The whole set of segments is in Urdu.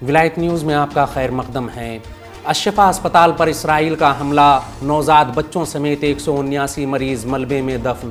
ولایت نیوز میں آپ کا خیر مقدم ہے۔ الشفا اسپتال پر اسرائیل کا حملہ، نوزاد بچوں سمیت 179 مریض ملبے میں دفن۔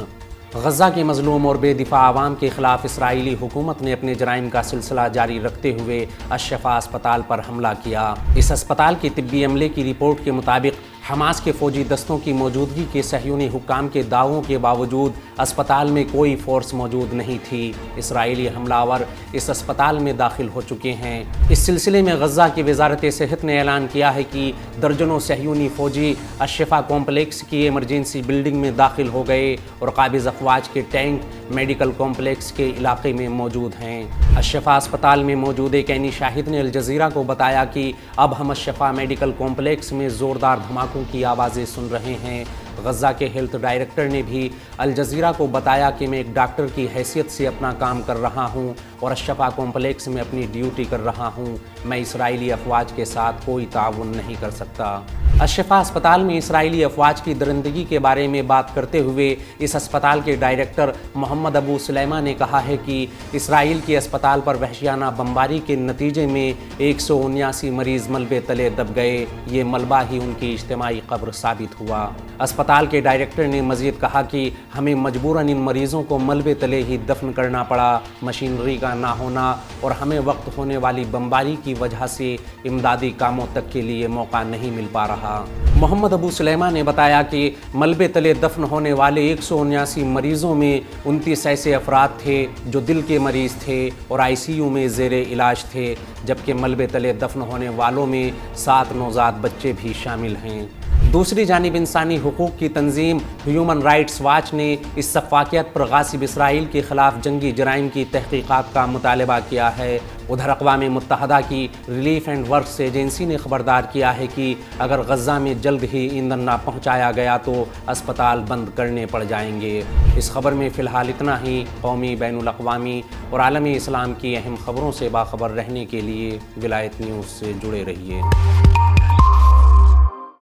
غزہ کے مظلوم اور بے دفاع عوام کے خلاف اسرائیلی حکومت نے اپنے جرائم کا سلسلہ جاری رکھتے ہوئے الشفا اسپتال پر حملہ کیا۔ اس اسپتال کے طبی عملے کی رپورٹ کے مطابق حماس کے فوجی دستوں کی موجودگی کے صہیونی حکام کے دعووں کے باوجود اسپتال میں کوئی فورس موجود نہیں تھی۔ اسرائیلی حملہ آور اس اسپتال میں داخل ہو چکے ہیں۔ اس سلسلے میں غزہ کی وزارت صحت نے اعلان کیا ہے کہ درجنوں صہیونی فوجی الشفا کمپلیکس کی ایمرجنسی بلڈنگ میں داخل ہو گئے اور قابض افواج کے ٹینک میڈیکل کمپلیکس کے علاقے میں موجود ہیں۔ الشفا اسپتال میں موجود ایک عینی شاہد نے الجزیرہ کو بتایا کہ اب ہم الشفا میڈیکل کمپلیکس میں زوردار دھماکوں کی آوازیں سن رہے ہیں۔ غزہ کے ہیلتھ ڈائریکٹر نے بھی الجزیرہ کو بتایا کہ میں ایک ڈاکٹر کی حیثیت سے اپنا کام کر رہا ہوں اور الشفا کمپلیکس میں اپنی ڈیوٹی کر رہا ہوں۔ میں اسرائیلی افواج کے ساتھ کوئی تعاون نہیں کر سکتا۔ الشفا اسپتال میں اسرائیلی افواج کی درندگی کے بارے میں بات کرتے ہوئے اس اسپتال کے ڈائریکٹر محمد ابو سلیمہ نے کہا ہے کہ اسرائیل کے اسپتال پر وحشیانہ بمباری کے نتیجے میں 179 مریض ملبے تلے دب گئے۔ یہ ملبہ ہی ان کی اجتماعی قبر ثابت ہوا۔ اسپتال کے ڈائریکٹر نے مزید کہا کہ ہمیں مجبوراً ان مریضوں کو ملبے تلے ہی دفن کرنا پڑا۔ مشینری کا نہ ہونا اور ہمیں وقت ہونے والی بمباری کی وجہ سے امدادی کاموں تک کے لیے موقع نہیں مل پا رہا۔ محمد ابو سلیمہ نے بتایا کہ ملبے تلے دفن ہونے والے 179 مریضوں میں 29 ایسے افراد تھے جو دل کے مریض تھے اور ICU میں زیر علاج تھے، جبکہ ملبے تلے دفن ہونے والوں میں 7 نوزاد بچے بھی شامل ہیں۔ دوسری جانب انسانی حقوق کی تنظیم ہیومن رائٹس واچ نے اس سفاکیت پر غاصب اسرائیل کے خلاف جنگی جرائم کی تحقیقات کا مطالبہ کیا ہے۔ ادھر اقوام متحدہ کی ریلیف اینڈ ورکس ایجنسی نے خبردار کیا ہے کہ اگر غزہ میں جلد ہی ایندھن نہ پہنچایا گیا تو اسپتال بند کرنے پڑ جائیں گے۔ اس خبر میں فی الحال اتنا ہی۔ قومی، بین الاقوامی اور عالمی اسلام کی اہم خبروں سے باخبر رہنے کے لیے ولایت نیوز سے جڑے رہیے۔